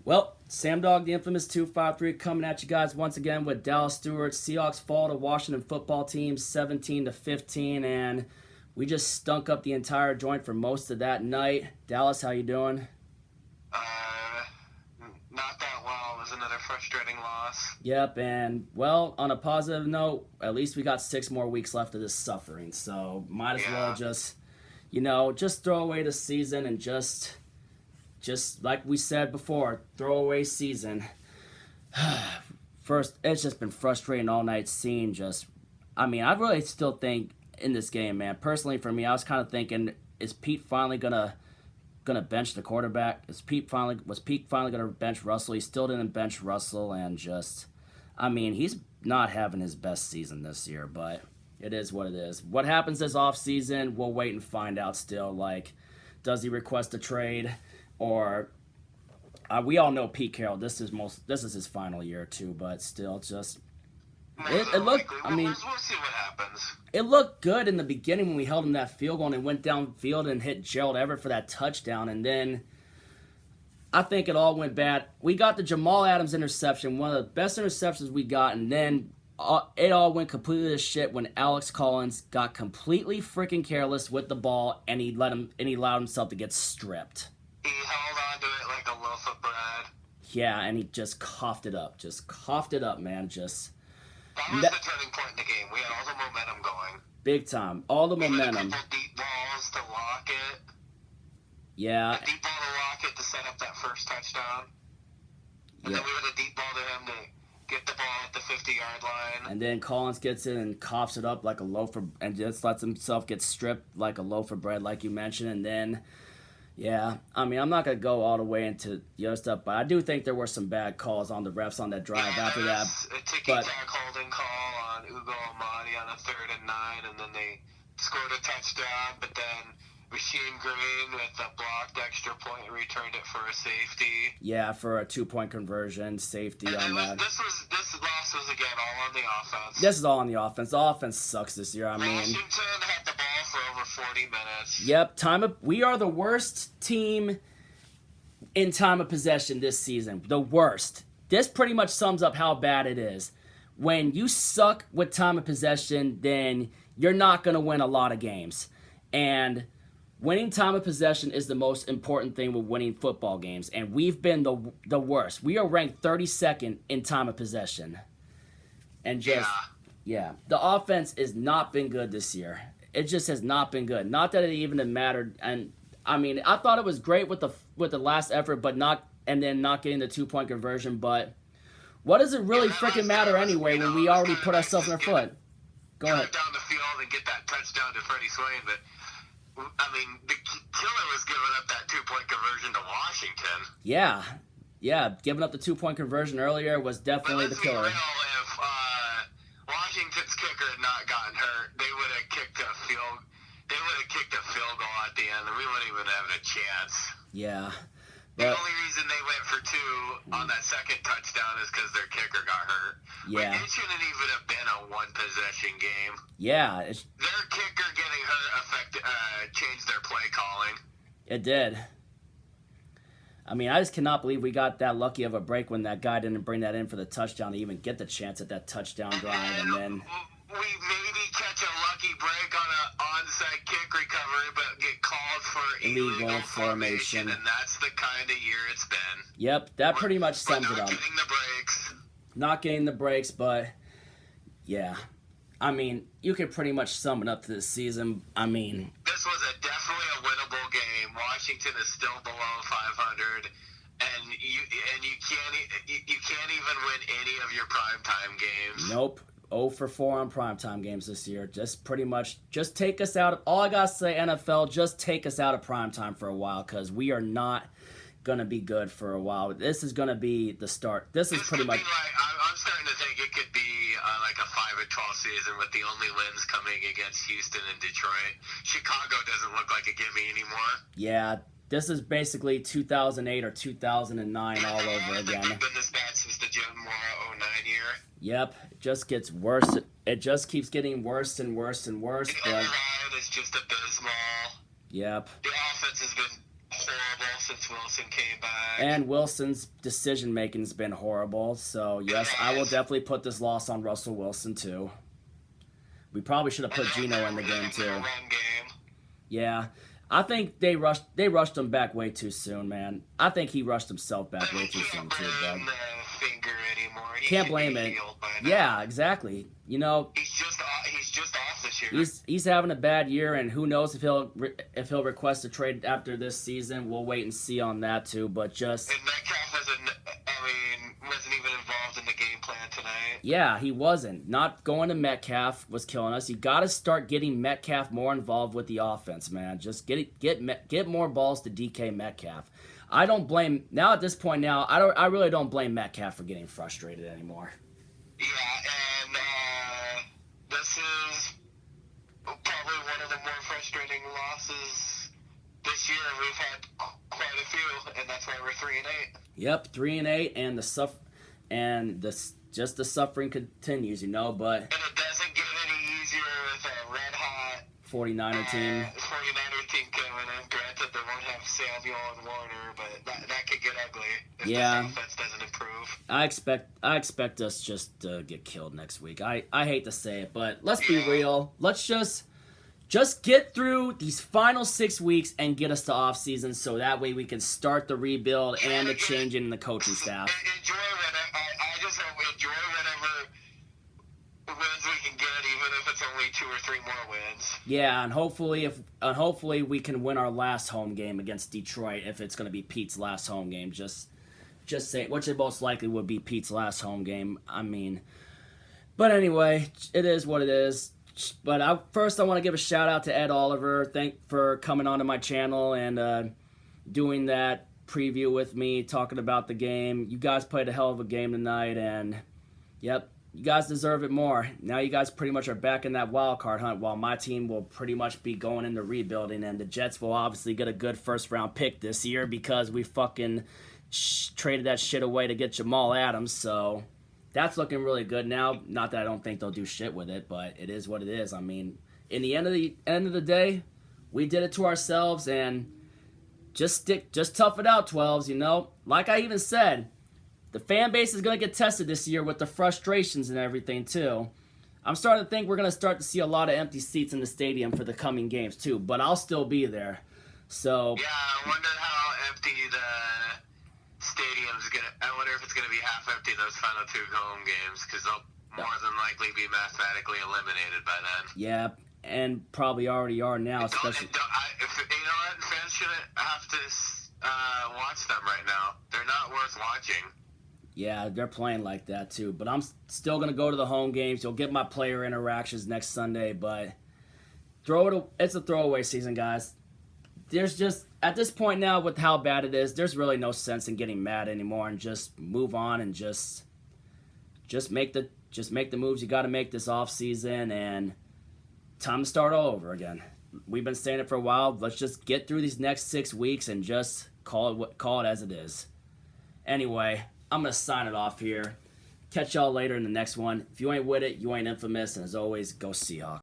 Well, Sam Dog, the infamous 253, coming at you guys once again with Dallas Stewart. Seahawks fall to Washington football team 17-15, and we just stunk up the entire joint for most of that night. Dallas, how you doing? Not that well. It was another frustrating loss. Yep, and well, on a positive note, at least we got 6 more weeks left of this suffering, so might as well just throw away the season and just like we said before, throwaway season. First, it's just been frustrating all night seeing I really still think in this game, man. Personally, for me, I was kind of thinking, is Pete finally gonna bench the quarterback? Was Pete finally gonna bench Russell? He still didn't bench Russell, and he's not having his best season this year, but it is what it is. What happens this offseason, we'll wait and find out still. Like, does he request a trade? Or we all know Pete Carroll. This is his final year too, but still, it looked. We'll see what happens. It looked good in the beginning when we held him that field goal and went downfield and hit Gerald Everett for that touchdown, and then I think it all went bad. We got the Jamal Adams interception, one of the best interceptions we got, and then it all went completely to shit when Alex Collins got completely freaking careless with the ball, and he allowed himself to get stripped. He held on to it like a loaf of bread. Yeah, and he just coughed it up. Just coughed it up, man. That was the turning point in the game. We had all the momentum going. Big time. All the momentum. We had a couple deep balls to lock it. Yeah. A deep ball to lock it to set up that first touchdown. And then we had a deep ball to him to get the ball at the 50-yard line. And then Collins gets in and coughs it up like a loaf and just lets himself get stripped like a loaf of bread, like you mentioned. And then, yeah, I'm not going to go all the way into the other stuff, but I do think there were some bad calls on the refs on that drive after that. A ticky-tack holding call on Ugo Amadi on a 3rd and 9, and then they scored a touchdown, but then Rasheem Green with a blocked extra point returned it for a safety. Yeah, for a 2-point conversion, safety on that. This loss was again all on the offense. This is all on the offense. The offense sucks this year. Washington had the ball for over 40 minutes. Yep, we are the worst team in time of possession this season. The worst. This pretty much sums up how bad it is. When you suck with time of possession, then you're not going to win a lot of games. And winning time of possession is the most important thing with winning football games, and we've been the worst. We are ranked 32nd in time of possession. And the offense has not been good this year. It just has not been good. Not that it even mattered. And I thought it was great with the last effort, but not getting the 2-point conversion. But what does it really freaking matter anyway when we already put ourselves in our foot? Go ahead. Down the field and get that touchdown to Freddie Swain, but the killer was giving up that 2-point conversion to Washington. Yeah, giving up the 2-point conversion earlier was definitely the killer. If Washington's kicker had not gotten hurt, they would have kicked a field goal at the end, and we wouldn't even have a chance. Yeah. The only reason they went for 2 on that second touchdown is because their kicker got hurt. Yeah. It shouldn't even have been a one-possession game. Yeah. Their kicker getting hurt changed their play calling. It did. I just cannot believe we got that lucky of a break when that guy didn't bring that in for the touchdown to even get the chance at that touchdown drive, and then we maybe catch a lucky break on an onside kick recovery, but get called for illegal formation, and that's the kind of year it's been. Yep, that pretty much sums it up. Not getting the breaks, but yeah. You could pretty much sum it up to this season. This was definitely a winnable game. Washington is still below 500, and you can't even win any of your primetime games. Nope. 0 for 4 on primetime games this year. Just take us out of, all I gotta say, NFL, just take us out of primetime for a while, because we are not gonna be good for a while. This is gonna be the start. This is pretty much. I'm starting to think it could be like a 5-12 season with the only wins coming against Houston and Detroit. Chicago doesn't look like a gimme anymore. Yeah, this is basically 2008 or 2009 all over again. They've been this bad since the Jim Mora 09 year. Yep, it just gets worse. It just keeps getting worse and worse and worse. The line is just abysmal. Yep. The offense has been horrible since Wilson came back. And Wilson's decision making has been horrible. So yes, I will definitely put this loss on Russell Wilson too. We probably should have put Geno in the game too. Run game. Yeah, I think they rushed him back way too soon, man. I think he rushed himself back way too soon too, bud. The finger anymore. He Can't blame it. Yeah, exactly. You know, he's just off this year. he's having a bad year, and who knows if he'll request a trade after this season. We'll wait and see on that too. But just and Metcalf wasn't even involved in the game plan tonight. Yeah, he wasn't. Not going to Metcalf was killing us. You got to start getting Metcalf more involved with the offense, man. Just get more balls to DK Metcalf. I don't blame now at this point. Now I really don't blame Metcalf for getting frustrated anymore. Yeah, and this is probably one of the more frustrating losses this year. We've had quite a few, and that's why we're 3-8. Yep, 3-8, and the suffering continues, you know. But and it doesn't get any easier with a red hot 49er team. 49er team coming in. Granted, they won't have Samuel and Warner, but that could get ugly if Yeah. the offense doesn't improve. I expect us just to get killed next week. I hate to say it, but let's be real. Let's just get through these final 6 weeks and get us to off season, so that way we can start the rebuild and the change in the coaching staff. Enjoy whatever wins we can get, even if it's only 2 or 3 more wins. Yeah, and hopefully we can win our last home game against Detroit if it's going to be Pete's last home game. Just say, which it most likely would be Pete's last home game. I mean, but anyway, it is what it is. But first, I want to give a shout out to Ed Oliver. Thank for coming onto my channel and doing that preview with me, talking about the game. You guys played a hell of a game tonight, and yep, you guys deserve it more. Now you guys pretty much are back in that wild card hunt, while my team will pretty much be going into rebuilding, and the Jets will obviously get a good first round pick this year because we fucking traded that shit away to get Jamal Adams. So that's looking really good now. Not that I don't think they'll do shit with it, but it is what it is. I mean, in the end of the day, we did it to ourselves, and just tough it out, 12s, you know? Like I even said, the fan base is going to get tested this year with the frustrations and everything, too. I'm starting to think we're going to start to see a lot of empty seats in the stadium for the coming games, too, but I'll still be there. So yeah, I wonder how empty the stadium's going to... I wonder if it's going to be half empty those final 2 home games, because they'll more than likely be mathematically eliminated by then. Yeah, and probably already are now, especially... you know what? Fans shouldn't have to watch them right now. They're not worth watching. Yeah, they're playing like that too. But I'm still going to go to the home games. You'll get my player interactions next Sunday. But it's a throwaway season, guys. There's just, at this point now with how bad it is, there's really no sense in getting mad anymore, and just move on and just make the moves you got to make this off season, and time to start all over again. We've been saying it for a while. Let's just get through these next 6 weeks and just call it as it is. Anyway, I'm going to sign it off here. Catch y'all later in the next one. If you ain't with it, you ain't infamous. And as always, go Seahawks.